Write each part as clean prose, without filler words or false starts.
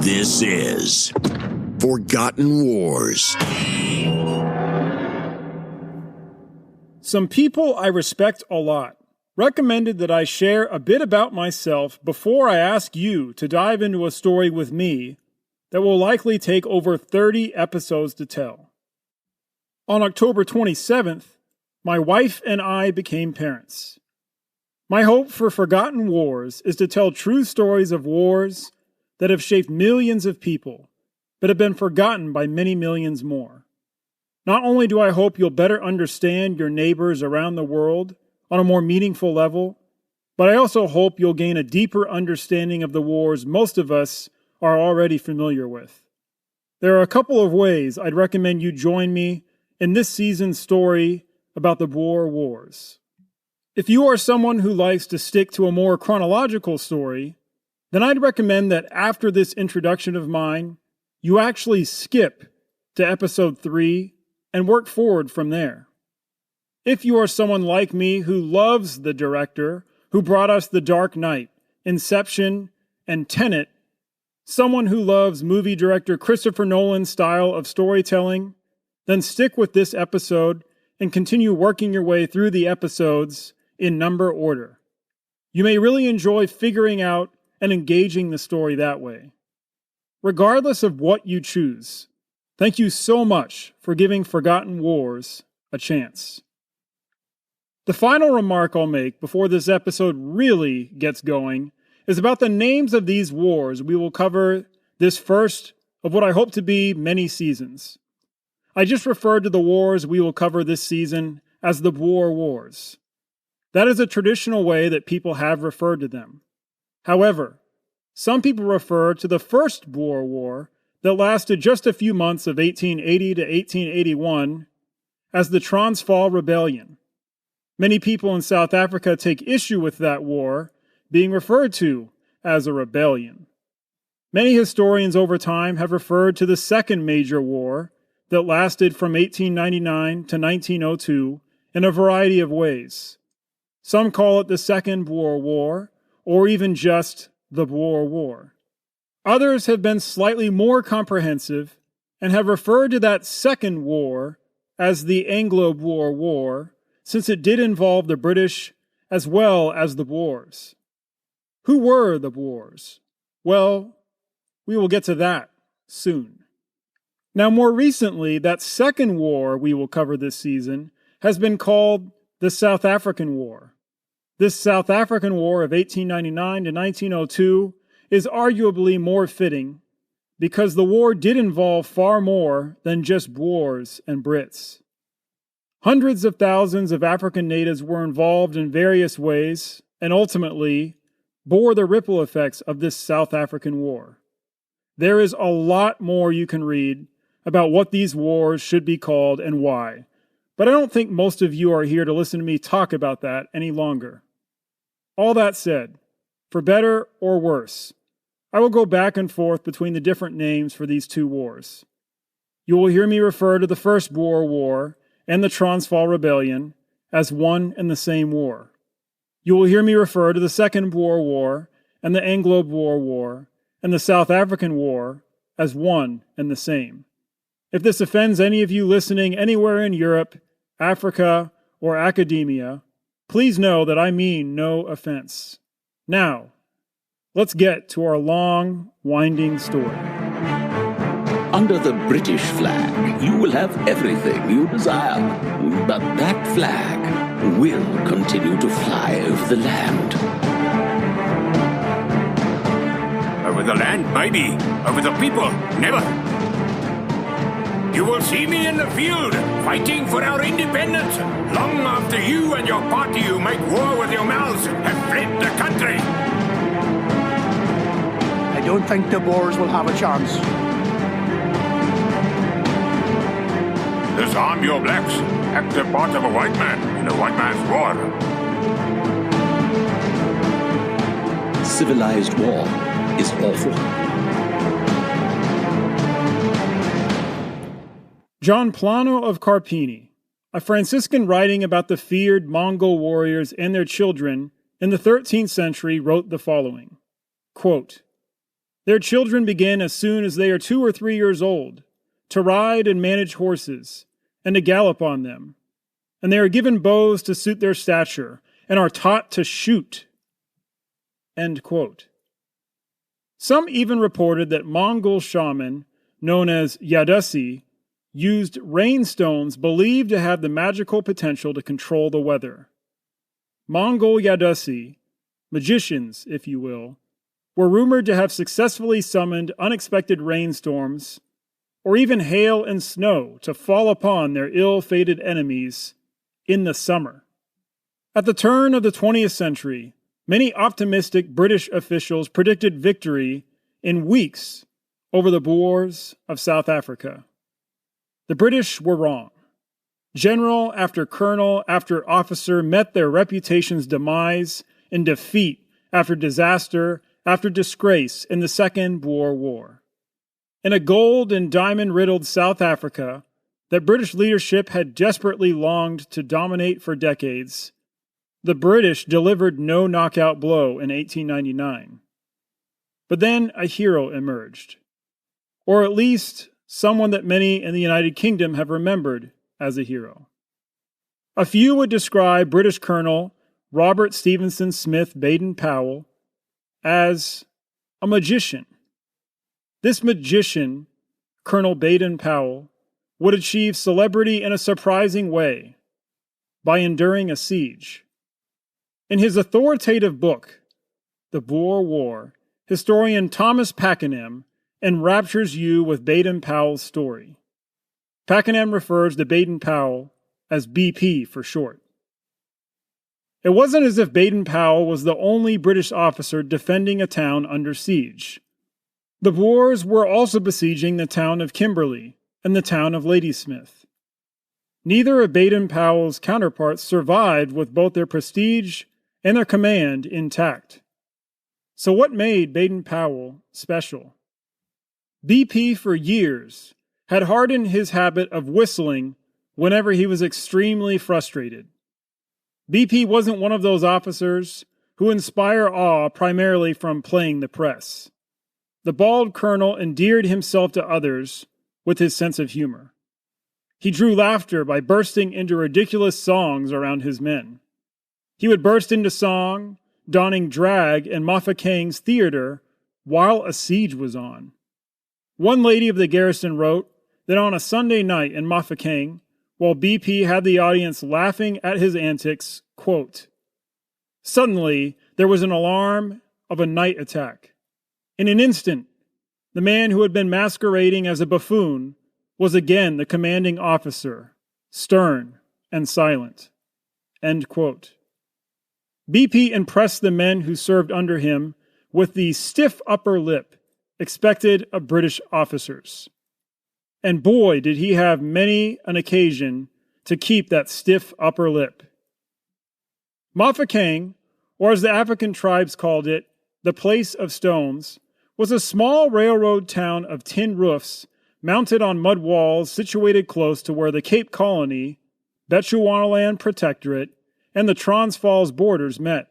This is Forgotten Wars. Some people I respect a lot recommended that I share a bit about myself before I ask you to dive into a story with me that will likely take over 30 episodes to tell. On October 27th, my wife and I became parents. My hope for Forgotten Wars is to tell true stories of wars that have shaped millions of people, but have been forgotten by many millions more. Not only do I hope you'll better understand your neighbors around the world on a more meaningful level, but I also hope you'll gain a deeper understanding of the wars most of us are already familiar with. There are a couple of ways I'd recommend you join me in this season's story about the Boer Wars. If you are someone who likes to stick to a more chronological story, then I'd recommend that after this introduction of mine, you actually skip to episode 3 and work forward from there. If you are someone like me who loves the director who brought us The Dark Knight, Inception, and Tenet, someone who loves movie director Christopher Nolan's style of storytelling, then stick with this episode and continue working your way through the episodes in number order. You may really enjoy figuring out and engaging the story that way. Regardless of what you choose, thank you so much for giving Forgotten Wars a chance. The final remark I'll make before this episode really gets going is about the names of these wars we will cover this first of what I hope to be many seasons. I just referred to the wars we will cover this season as the Boer Wars. That is a traditional way that people have referred to them. However, some people refer to the first Boer War that lasted just a few months of 1880 to 1881 as the Transvaal Rebellion. Many people in South Africa take issue with that war being referred to as a rebellion. Many historians over time have referred to the second major war that lasted from 1899 to 1902 in a variety of ways. Some call it the Second Boer War, or even just the Boer War. Others have been slightly more comprehensive and have referred to that second war as the Anglo-Boer War, since it did involve the British as well as the Boers. Who were the Boers? Well, we will get to that soon. Now, more recently, that second war we will cover this season has been called the South African War. This South African War of 1899 to 1902 is arguably more fitting because the war did involve far more than just Boers and Brits. Hundreds of thousands of African natives were involved in various ways and ultimately bore the ripple effects of this South African War. There is a lot more you can read about what these wars should be called and why, but I don't think most of you are here to listen to me talk about that any longer. All that said, for better or worse, I will go back and forth between the different names for these two wars. You will hear me refer to the First Boer War and the Transvaal Rebellion as one and the same war. You will hear me refer to the Second Boer War and the Anglo-Boer War and the South African War as one and the same. If this offends any of you listening anywhere in Europe, Africa, or academia, please know that I mean no offense. Now, let's get to our long, winding story. Under the British flag, you will have everything you desire, but that flag will continue to fly over the land. Over the land, maybe. Over the people, never. You will see me in the field, fighting for our independence, long after you and your party who make war with your mouths have fled the country. I don't think the Boers will have a chance. Disarm your blacks. Active part of a white man in a white man's war. Civilized war is awful. John Plano of Carpini, a Franciscan writing about the feared Mongol warriors and their children in the 13th century, wrote the following, quote, Their children begin as soon as they are 2 or 3 years old to ride and manage horses and to gallop on them, and they are given bows to suit their stature and are taught to shoot." End quote. Some even reported that Mongol shaman, known as Yadasi, used rainstones believed to have the magical potential to control the weather. Mongol Yadasi, magicians, if you will, were rumored to have successfully summoned unexpected rainstorms or even hail and snow to fall upon their ill-fated enemies in the summer. At the turn of the 20th century, many optimistic British officials predicted victory in weeks over the Boers of South Africa. The British were wrong. General after colonel after officer met their reputation's demise in defeat after disaster after disgrace in the Second Boer War. In a gold and diamond-riddled South Africa that British leadership had desperately longed to dominate for decades, the British delivered no knockout blow in 1899. But then a hero emerged, or at least someone that many in the United Kingdom have remembered as a hero. A few would describe British Colonel Robert Stevenson Smith Baden Powell as a magician. This magician, Colonel Baden Powell, would achieve celebrity in a surprising way by enduring a siege. In his authoritative book, The Boer War, historian Thomas Pakenham enraptures you with Baden Powell's story. Pakenham refers to Baden Powell as BP for short. It wasn't as if Baden Powell was the only British officer defending a town under siege. The Boers were also besieging the town of Kimberley and the town of Ladysmith. Neither of Baden Powell's counterparts survived with both their prestige and their command intact. So what made Baden Powell special? BP for years had hardened his habit of whistling whenever he was extremely frustrated. BP wasn't one of those officers who inspire awe primarily from playing the press. The bald colonel endeared himself to others with his sense of humor. He drew laughter by bursting into ridiculous songs around his men. He would burst into song, donning drag in Mafeking's theater while a siege was on. One lady of the garrison wrote that on a Sunday night in Mafeking, while BP had the audience laughing at his antics, quote, "Suddenly there was an alarm of a night attack. In an instant, the man who had been masquerading as a buffoon was again the commanding officer, stern and silent." End quote. BP impressed the men who served under him with the stiff upper lip expected of British officers. And boy, did he have many an occasion to keep that stiff upper lip. Mafeking, or as the African tribes called it, the Place of Stones, was a small railroad town of tin roofs mounted on mud walls situated close to where the Cape Colony, Bechuanaland Protectorate, and the Transvaal's borders met.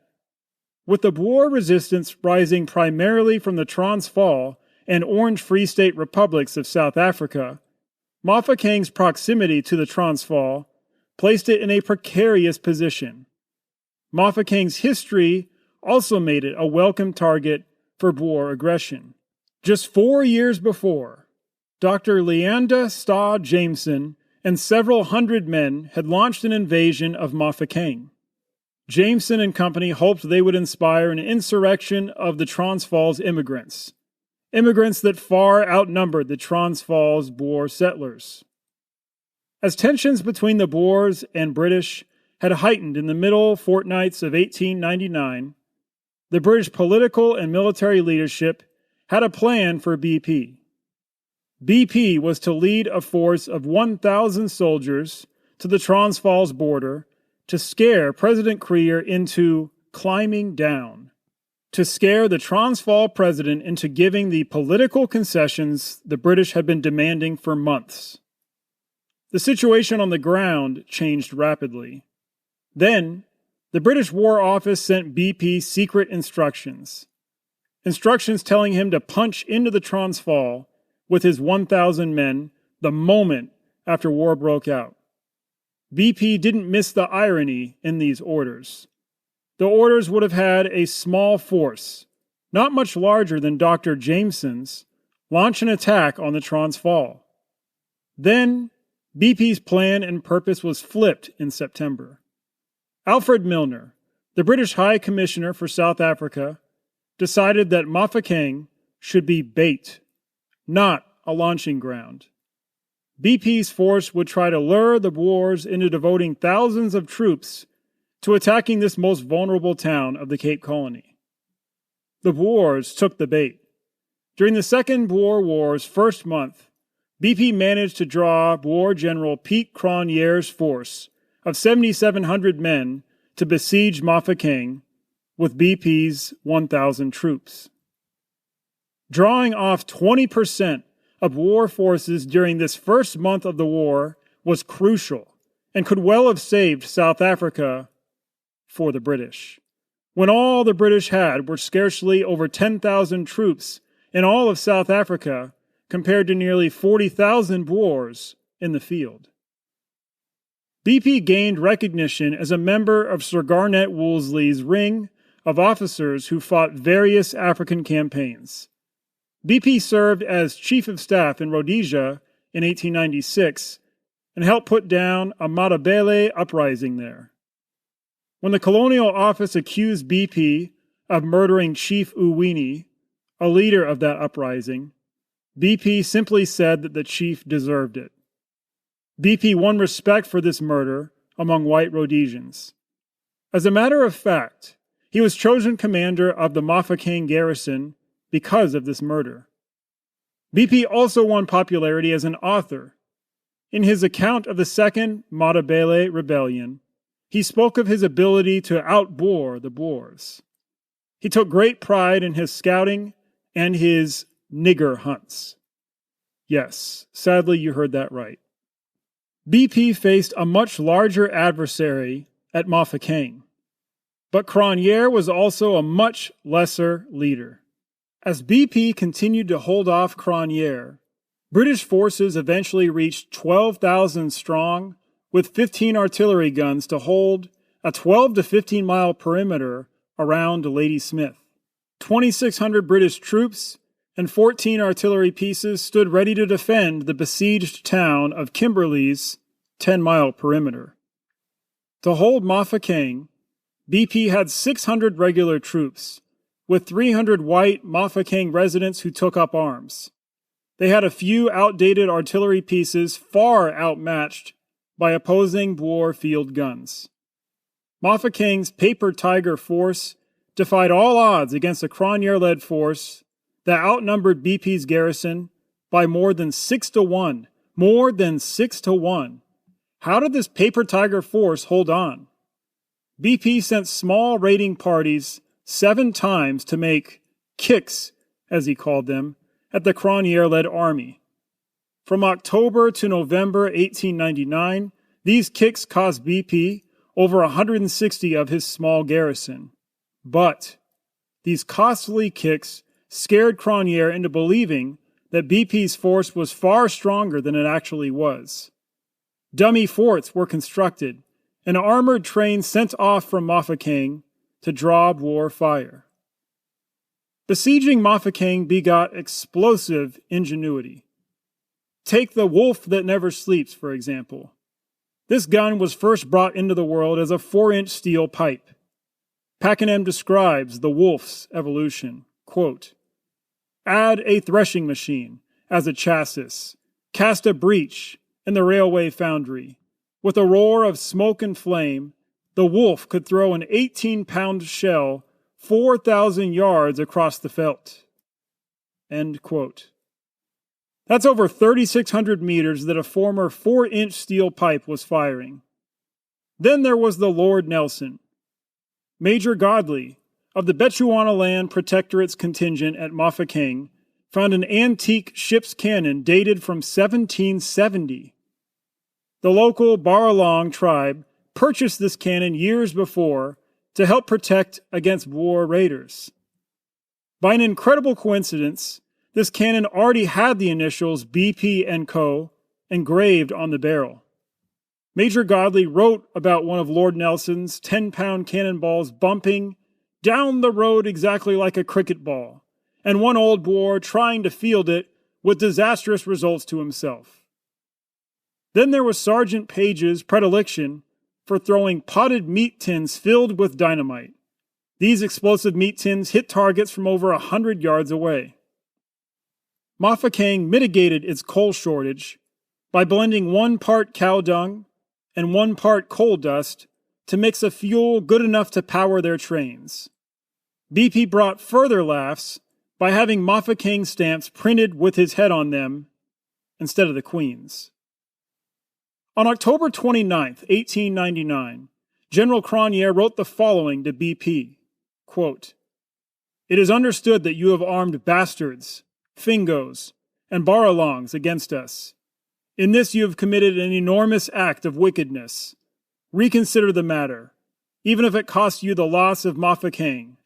With the Boer resistance rising primarily from the Transvaal and Orange Free State republics of South Africa, Mafeking's proximity to the Transvaal placed it in a precarious position. Mafeking's history also made it a welcome target for Boer aggression. Just 4 years before, Dr. Leander Starr Jameson and several hundred men had launched an invasion of Mafeking. Jameson and company hoped they would inspire an insurrection of the Transvaal's immigrants that far outnumbered the Transvaal's Boer settlers. As tensions between the Boers and British had heightened in the middle fortnights of 1899, the British political and military leadership had a plan for BP. BP was to lead a force of 1,000 soldiers to the Transvaal's border to scare President Kruger into climbing down, to scare the Transvaal president into giving the political concessions the British had been demanding for months. The situation on the ground changed rapidly. Then, the British War Office sent BP secret instructions. instructions telling him to punch into the Transvaal with his 1,000 men the moment after war broke out. BP didn't miss the irony in these orders. The orders would have had a small force, not much larger than Dr. Jameson's, launch an attack on the Transvaal. Then, BP's plan and purpose was flipped in September. Alfred Milner, the British High Commissioner for South Africa, decided that Mafeking should be bait, not a launching ground. BP's force would try to lure the Boers into devoting thousands of troops to attacking this most vulnerable town of the Cape Colony. The Boers took the bait. During the Second Boer War's first month, BP managed to draw Boer General Piet Cronje's force of 7,700 men to besiege Mafeking with BP's 1,000 troops. Drawing off 20% of war forces during this first month of the war was crucial and could well have saved South Africa for the British, when all the British had were scarcely over 10,000 troops in all of South Africa compared to nearly 40,000 Boers in the field. BP gained recognition as a member of Sir Garnet Wolseley's ring of officers who fought various African campaigns. BP served as Chief of Staff in Rhodesia in 1896 and helped put down a Matabele uprising there. When the Colonial Office accused BP of murdering Chief Uwini, a leader of that uprising, BP simply said that the chief deserved it. BP won respect for this murder among white Rhodesians. As a matter of fact, he was chosen commander of the Mafeking garrison because of this murder. BP also won popularity as an author. In his account of the Second Matabele Rebellion, he spoke of his ability to out-Boer the Boers. He took great pride in his scouting and his nigger hunts. Yes, sadly you heard that right. BP faced a much larger adversary at Mafeking, but Cronje was also a much lesser leader. As BP continued to hold off Cronje, British forces eventually reached 12,000 strong with 15 artillery guns to hold a 12 to 15 mile perimeter around Ladysmith. 2,600 British troops and 14 artillery pieces stood ready to defend the besieged town of Kimberley's 10-mile perimeter. To hold Mafeking, BP had 600 regular troops, with 300 white Mafeking residents who took up arms. They had a few outdated artillery pieces far outmatched by opposing Boer field guns. Mafeking's Paper Tiger force defied all odds against a Cronje-led force that outnumbered BP's garrison by more than 6 to 1. More than 6 to 1. How did this Paper Tiger force hold on? BP sent small raiding parties 7 times to make kicks, as he called them, at the Cronje-led army. From October to November 1899, these kicks cost BP over 160 of his small garrison. But these costly kicks scared Cronje into believing that BP's force was far stronger than it actually was. Dummy forts were constructed, and armored trains sent off from Mafeking to draw Boer fire. Besieging Mafeking begot explosive ingenuity. Take the wolf that never sleeps, for example. This gun was first brought into the world as a 4-inch steel pipe. Pakenham describes the wolf's evolution. Quote, add a threshing machine as a chassis, cast a breach in the railway foundry. With a roar of smoke and flame, the wolf could throw an 18-pound shell 4,000 yards across the veldt. End quote. That's over 3,600 meters that a former 4-inch steel pipe was firing. Then there was the Lord Nelson. Major Godley, of the Bechuanaland Protectorate's contingent at Mafeking, found an antique ship's cannon dated from 1770. The local Baralong tribe purchased this cannon years before to help protect against Boer raiders. By an incredible coincidence, this cannon already had the initials BP & Co. engraved on the barrel. Major Godley wrote about one of Lord Nelson's 10-pound cannonballs bumping down the road exactly like a cricket ball, and one old Boer trying to field it with disastrous results to himself. Then there was Sergeant Page's predilection for throwing potted meat tins filled with dynamite. These explosive meat tins hit targets from over 100 yards away. Mafeking mitigated its coal shortage by blending 1 part cow dung and 1 part coal dust to mix a fuel good enough to power their trains. BP brought further laughs by having Mafeking stamps printed with his head on them instead of the Queen's. On October 29, 1899, General Cronje wrote the following to BP, quote, "It is understood that you have armed bastards, Fingos, and Baralongs against us. In this you have committed an enormous act of wickedness. Reconsider the matter, even if it costs you the loss of Mafeking.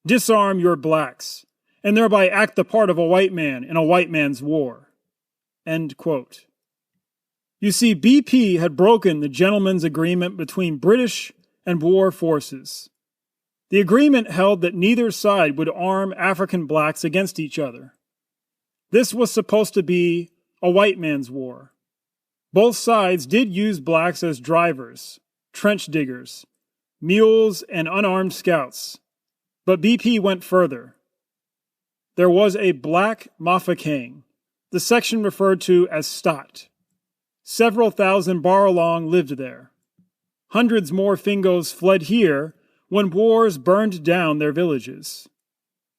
Disarm your blacks, and thereby act the part of a white man in a white man's war." End quote. You see, BP had broken the gentleman's agreement between British and Boer forces. The agreement held that neither side would arm African blacks against each other. This was supposed to be a white man's war. Both sides did use blacks as drivers, trench diggers, mules, and unarmed scouts. But BP went further. There was a black Mafeking, the section referred to as Stadt. Several thousand Baralong lived there. Hundreds more Fingos fled here when Boers burned down their villages.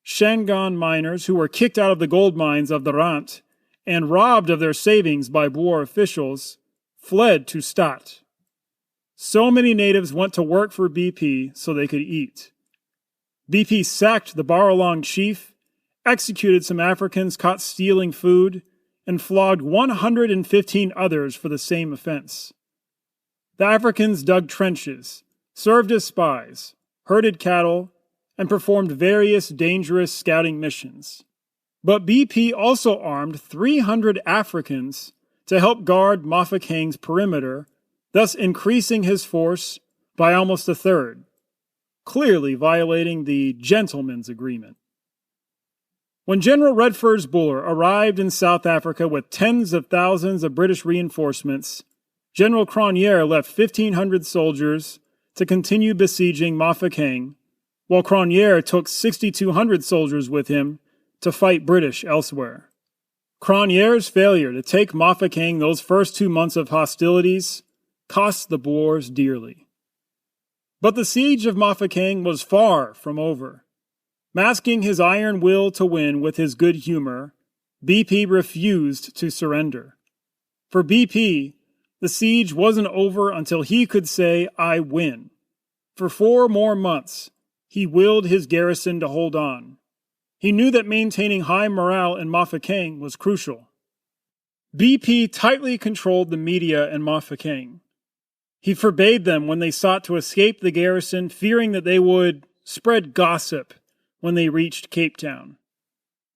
Shangaan miners who were kicked out of the gold mines of the Rand and robbed of their savings by Boer officials fled to Stadt. So many natives went to work for BP so they could eat. BP sacked the Baralong chief, executed some Africans caught stealing food, and flogged 115 others for the same offense. The Africans dug trenches, served as spies, herded cattle, and performed various dangerous scouting missions. But BP also armed 300 Africans to help guard Mafeking's perimeter, thus increasing his force by almost a third, clearly violating the gentleman's agreement. When General Redvers Buller arrived in South Africa with tens of thousands of British reinforcements, General Cronje left 1,500 soldiers to continue besieging Mafeking, while Cronje took 6,200 soldiers with him to fight British elsewhere. Cronje's failure to take Mafeking those first 2 months of hostilities cost the Boers dearly. But the siege of Mafeking was far from over. Masking his iron will to win with his good humor, BP refused to surrender. For BP, the siege wasn't over until he could say, "I win." For 4 more months, he willed his garrison to hold on. He knew that maintaining high morale in Mafeking was crucial. BP tightly controlled the media in Mafeking. He forbade them when they sought to escape the garrison, fearing that they would spread gossip when they reached Cape Town.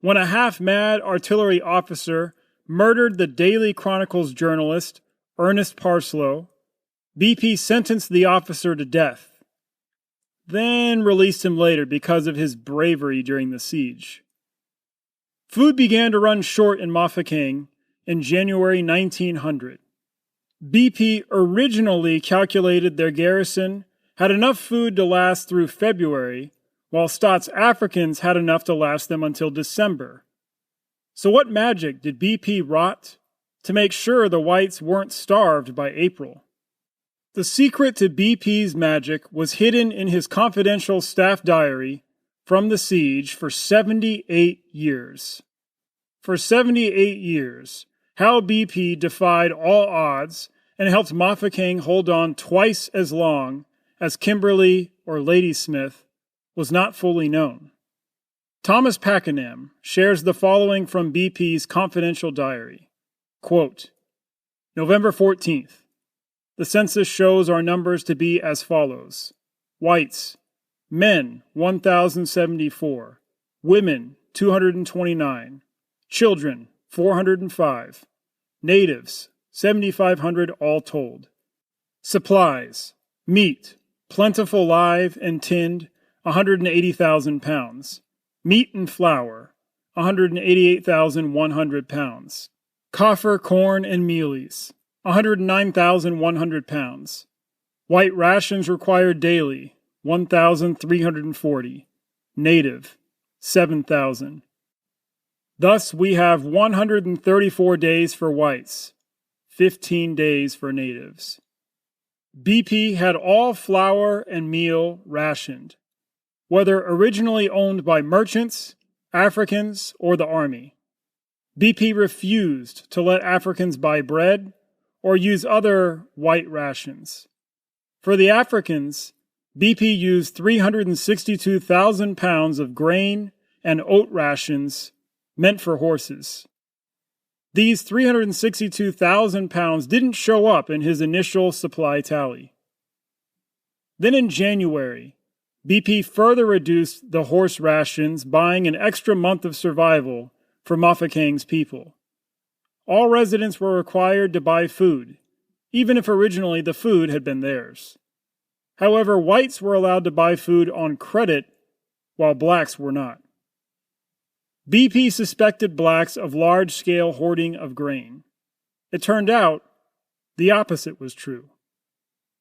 When a half-mad artillery officer murdered the Daily Chronicle's journalist, Ernest Parslow, BP sentenced the officer to death, then released him later because of his bravery during the siege. Food began to run short in Mafeking in January 1900. BP originally calculated their garrison had enough food to last through February, while Stadt's Africans had enough to last them until December. So what magic did BP wrought to make sure the whites weren't starved by April? The secret to BP's magic was hidden in his confidential staff diary from the siege for 78 years. For 78 years, how BP defied all odds and helped Mafeking hold on twice as long as Kimberley or Ladysmith was not fully known. Thomas Pakenham shares the following from BP's confidential diary. Quote, November 14th. The census shows our numbers to be as follows. Whites, men 1,074, women 229, children 405, natives 7,500 all told. Supplies: meat, plentiful live and tinned, 180,000 pounds. Meat and flour, 188,100 pounds. Coffer, corn, and mealies, 109,100 pounds. White rations required daily, 1,340. Native, 7,000. Thus we have 134 days for whites, 15 days for natives. BP had all flour and meal rationed, whether originally owned by merchants, Africans, or the army. BP refused to let Africans buy bread or use other white rations. For the Africans, BP used 362,000 pounds of grain and oat rations meant for horses. These 362,000 pounds didn't show up in his initial supply tally. Then in January, BP further reduced the horse rations, buying an extra month of survival for Mafeking's people. All residents were required to buy food, even if originally the food had been theirs. However, whites were allowed to buy food on credit, while blacks were not. BP suspected blacks of large-scale hoarding of grain. It turned out the opposite was true.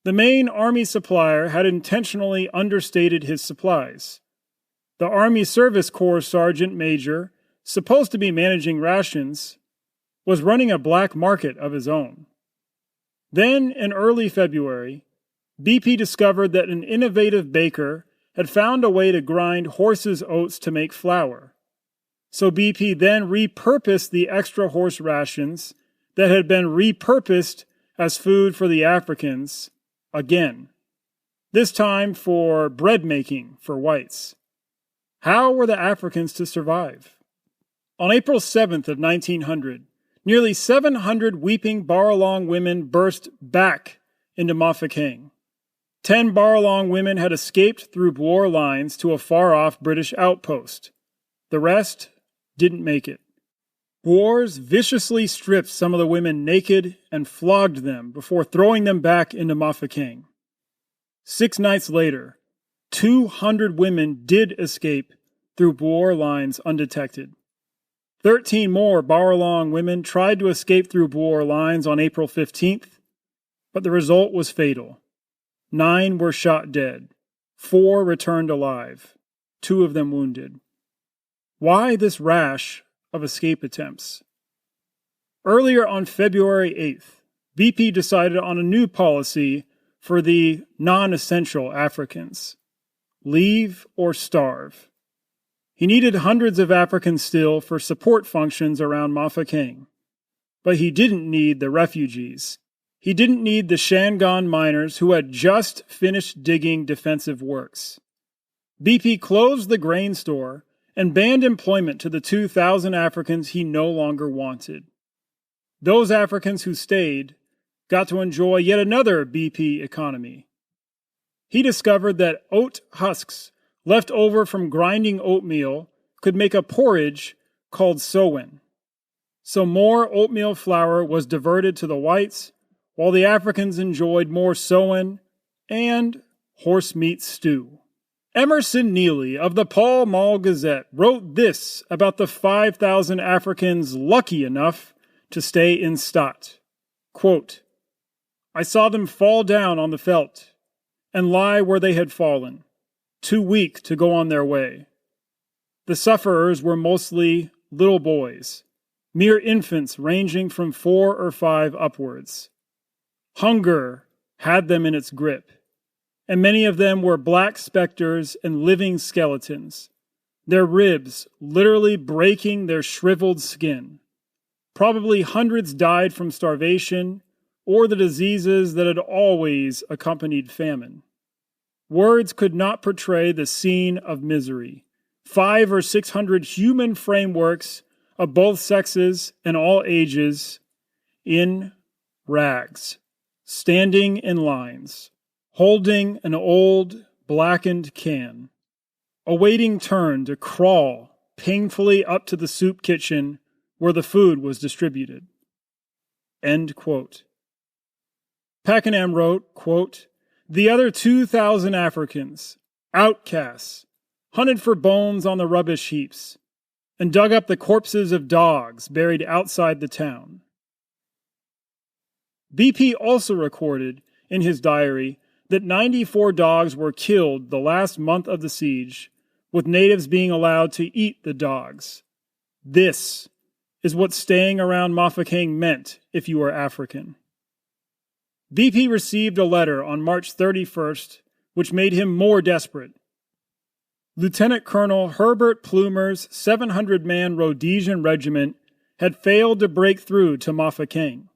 The main army supplier had intentionally understated his supplies. The Army Service Corps Sergeant Major, supposed to be managing rations, was running a black market of his own. Then, in early February, BP discovered that an innovative baker had found a way to grind horses' oats to make flour. So BP then repurposed the extra horse rations that had been repurposed as food for the Africans again, this time for bread making for whites. How were the Africans to survive? On April 7th of 1900, nearly 700 weeping Baralong women burst back into Mafeking. 10 Baralong women had escaped through Boer lines to a far-off British outpost. The rest didn't make it. Boers viciously stripped some of the women naked and flogged them before throwing them back into Mafeking. 6 nights later, 200 women did escape through Boer lines undetected. 13 more Baralong women tried to escape through Boer lines on April 15th, but the result was fatal. 9 were shot dead. 4 returned alive. 2 of them wounded. Why this rash of escape attempts? Earlier on February 8th, BP decided on a new policy for the non-essential Africans. Leave or starve. He needed hundreds of Africans still for support functions around Mafeking. But he didn't need the refugees. He didn't need the Shangaan miners who had just finished digging defensive works. BP closed the grain store and banned employment to the 2,000 Africans he no longer wanted. Those Africans who stayed got to enjoy yet another BP economy. He discovered that oat husks left over from grinding oatmeal could make a porridge called sowen. So more oatmeal flour was diverted to the whites, while the Africans enjoyed more sowen and horse meat stew. Emerson Neely of the Pall Mall Gazette wrote this about the 5,000 Africans lucky enough to stay in Stadt. Quote, I saw them fall down on the veldt and lie where they had fallen, too weak to go on their way. The sufferers were mostly little boys, mere infants ranging from 4 or 5 upwards. Hunger had them in its grip, and many of them were black specters and living skeletons, their ribs literally breaking their shriveled skin. Probably hundreds died from starvation or the diseases that had always accompanied famine. Words could not portray the scene of misery. 500 or 600 human frameworks of both sexes and all ages in rags, standing in lines, holding an old blackened can, awaiting turn to crawl painfully up to the soup kitchen where the food was distributed. End quote. Pakenham wrote, quote, "The other 2,000 Africans, outcasts, hunted for bones on the rubbish heaps, and dug up the corpses of dogs buried outside the town." BP also recorded in his diary that 94 dogs were killed the last month of the siege, with natives being allowed to eat the dogs. This is what staying around Mafeking meant if you were African. BP received a letter on March 31st, which made him more desperate. Lieutenant Colonel Herbert Plumer's 700-man Rhodesian regiment had failed to break through to Mafeking.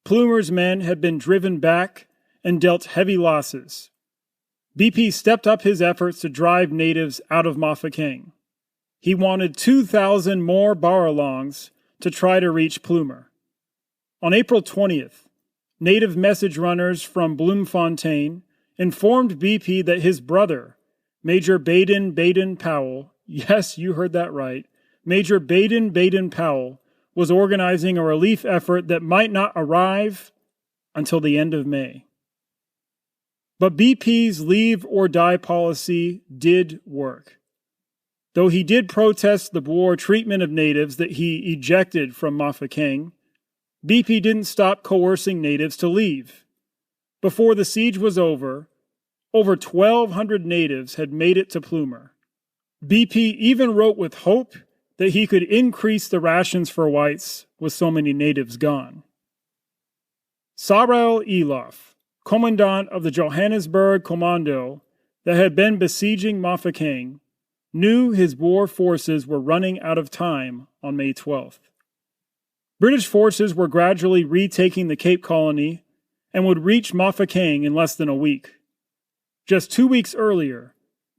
Plumer's men had been driven back and dealt heavy losses. BP stepped up his efforts to drive natives out of Mafeking. He wanted 2,000 more Boer-alongs to try to reach Plumer. On April 20th, native message runners from Bloemfontein informed BP that his brother, Major Baden Powell, yes, you heard that right, Major Baden Powell, was organizing a relief effort that might not arrive until the end of May. But BP's leave or die policy did work. Though he did protest the Boer treatment of natives that he ejected from Mafeking, BP didn't stop coercing natives to leave. Before the siege was over 1,200 natives had made it to Plumer. BP even wrote with hope that he could increase the rations for whites with so many natives gone. Sarel Elof, commandant of the Johannesburg Commando that had been besieging Mafeking, knew his Boer forces were running out of time on May 12th. British forces were gradually retaking the Cape Colony and would reach Mafeking in less than a week. Just 2 weeks earlier,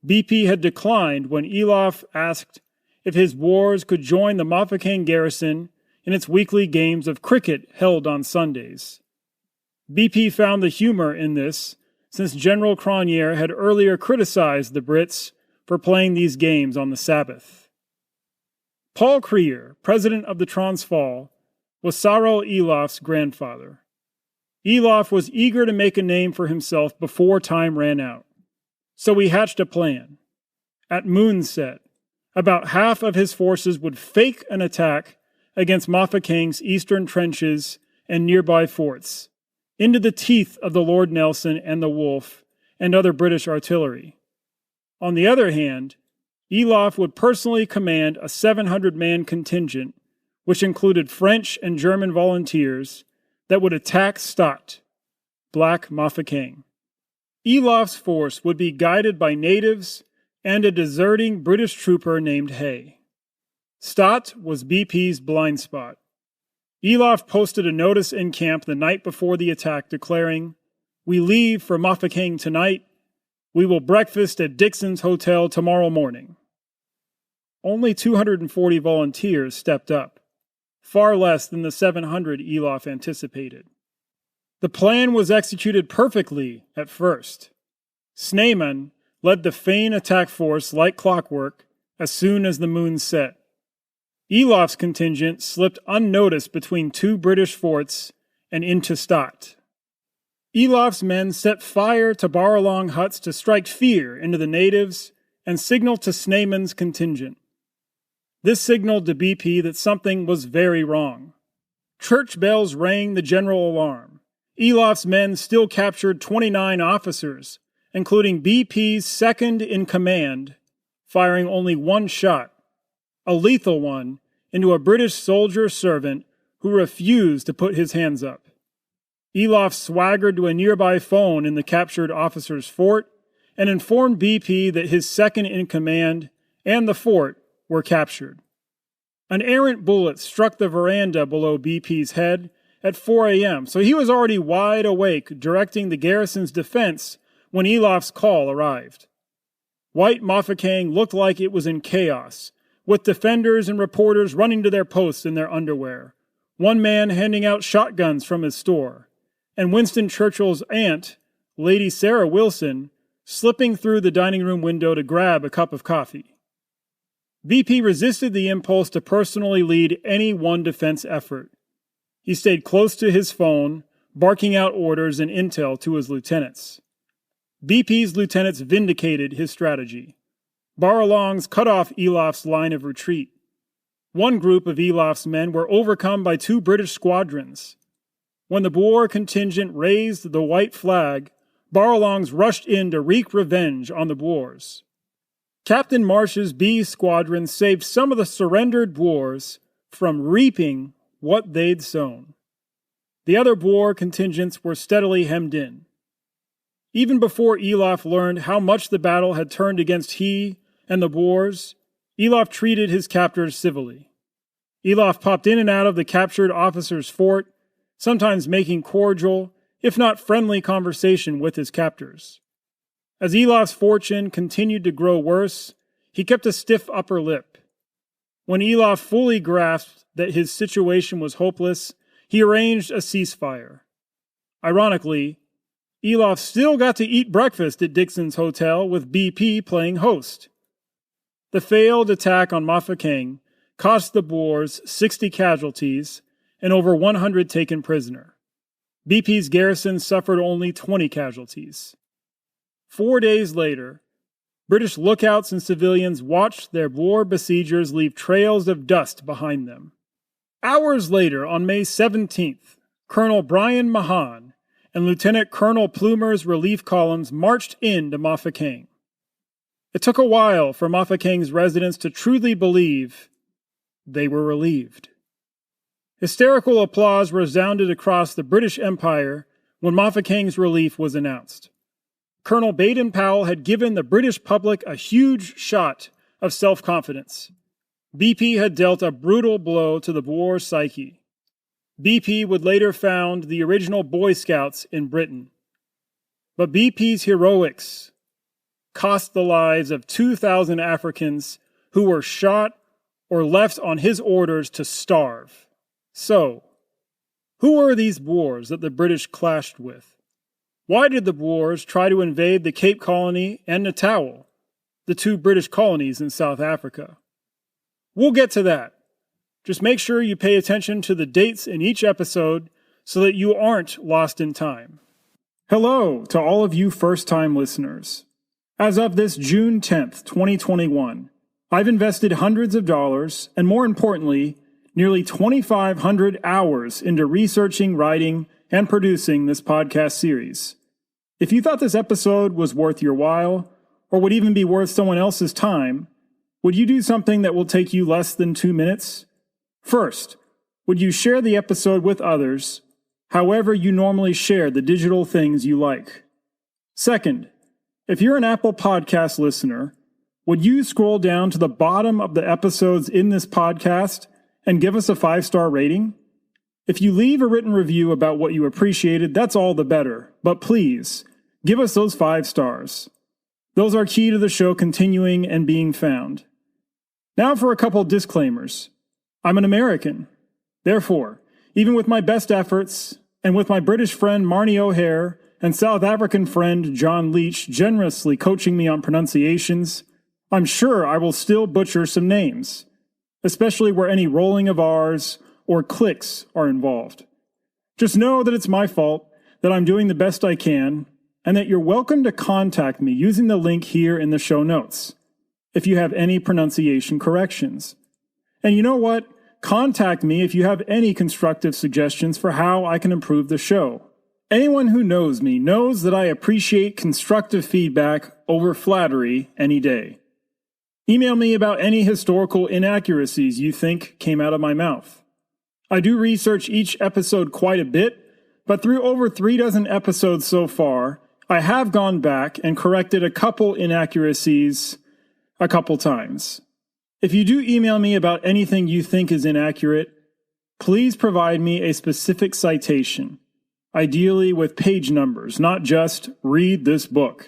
BP had declined when Elof asked if his Boers could join the Mafeking garrison in its weekly games of cricket held on Sundays. BP found the humor in this, since General Cronje had earlier criticized the Brits for playing these games on the Sabbath. Paul Creer, president of the Transvaal, was Sarel Elof's grandfather. Elof was eager to make a name for himself before time ran out. So he hatched a plan. At moonset, about half of his forces would fake an attack against Mafeking's eastern trenches and nearby forts, into the teeth of the Lord Nelson and the Wolf and other British artillery. On the other hand, Elof would personally command a 700-man contingent, which included French and German volunteers, that would attack Stadt, Black Mafeking. Elof's force would be guided by natives and a deserting British trooper named Hay. Stadt was BP's blind spot. Elof posted a notice in camp the night before the attack declaring, "We leave for Mafeking tonight. We will breakfast at Dixon's Hotel tomorrow morning." Only 240 volunteers stepped up, far less than the 700 Elof anticipated. The plan was executed perfectly at first. Snyman led the Fane attack force like clockwork as soon as the moon set. Elof's contingent slipped unnoticed between two British forts and into Stadt. Elof's men set fire to Boer-along huts to strike fear into the natives and signal to Snyman's contingent. This signaled to BP that something was very wrong. Church bells rang the general alarm. Elof's men still captured 29 officers, including BP's second-in-command, firing only one shot, a lethal one, into a British soldier servant who refused to put his hands up. Elof swaggered to a nearby phone in the captured officer's fort and informed BP that his second-in-command and the fort were captured. An errant bullet struck the veranda below BP's head at 4 a.m., so he was already wide awake directing the garrison's defense when Elof's call arrived. White Mafeking looked like it was in chaos, with defenders and reporters running to their posts in their underwear, one man handing out shotguns from his store, and Winston Churchill's aunt, Lady Sarah Wilson, slipping through the dining room window to grab a cup of coffee. BP resisted the impulse to personally lead any one defense effort. He stayed close to his phone, barking out orders and intel to his lieutenants. BP's lieutenants vindicated his strategy. Baralongs cut off Elof's line of retreat. One group of Elof's men were overcome by 2 British squadrons. When the Boer contingent raised the white flag, Baralongs rushed in to wreak revenge on the Boers. Captain Marsh's B squadron saved some of the surrendered Boers from reaping what they'd sown. The other Boer contingents were steadily hemmed in. Even before Elof learned how much the battle had turned against he and the Boers, Elof treated his captors civilly. Elof popped in and out of the captured officer's fort, sometimes making cordial, if not friendly, conversation with his captors. As Elof's fortune continued to grow worse, he kept a stiff upper lip. When Elof fully grasped that his situation was hopeless, he arranged a ceasefire. Ironically, Elof still got to eat breakfast at Dixon's Hotel with BP playing host. The failed attack on Mafeking cost the Boers 60 casualties and over 100 taken prisoner. BP's garrison suffered only 20 casualties. 4 days later, British lookouts and civilians watched their Boer besiegers leave trails of dust behind them. Hours later, on May 17th, Colonel Brian Mahan and Lieutenant Colonel Plumer's relief columns marched into Mafeking. It took a while for Mafeking's residents to truly believe they were relieved. Hysterical applause resounded across the British Empire when Mafeking's relief was announced. Colonel Baden Powell had given the British public a huge shot of self-confidence. BP had dealt a brutal blow to the Boer psyche. BP would later found the original Boy Scouts in Britain. But BP's heroics cost the lives of 2,000 Africans who were shot or left on his orders to starve. So, who were these Boers that the British clashed with? Why did the Boers try to invade the Cape Colony and Natal, the 2 British colonies in South Africa? We'll get to that. Just make sure you pay attention to the dates in each episode so that you aren't lost in time. Hello to all of you first-time listeners. As of this June 10th, 2021, I've invested hundreds of dollars and, more importantly, nearly 2,500 hours into researching, writing, and producing this podcast series. If you thought this episode was worth your while, or would even be worth someone else's time, would you do something that will take you less than 2 minutes? First, would you share the episode with others, however you normally share the digital things you like? Second, if you're an Apple Podcast listener, would you scroll down to the bottom of the episodes in this podcast and give us a 5-star rating? If you leave a written review about what you appreciated, that's all the better. But please, give us those 5 stars. Those are key to the show continuing and being found. Now for a couple disclaimers. I'm an American. Therefore, even with my best efforts, and with my British friend Marnie O'Hare and South African friend John Leach generously coaching me on pronunciations, I'm sure I will still butcher some names, especially where any rolling of R's or clicks are involved. Just know that it's my fault, that I'm doing the best I can, and that you're welcome to contact me using the link here in the show notes if you have any pronunciation corrections. And you know what? Contact me if you have any constructive suggestions for how I can improve the show. Anyone who knows me knows that I appreciate constructive feedback over flattery any day. Email me about any historical inaccuracies you think came out of my mouth. I do research each episode quite a bit, but through over 36 episodes so far, I have gone back and corrected a couple inaccuracies a couple times. If you do email me about anything you think is inaccurate, please provide me a specific citation, ideally with page numbers, not just read this book.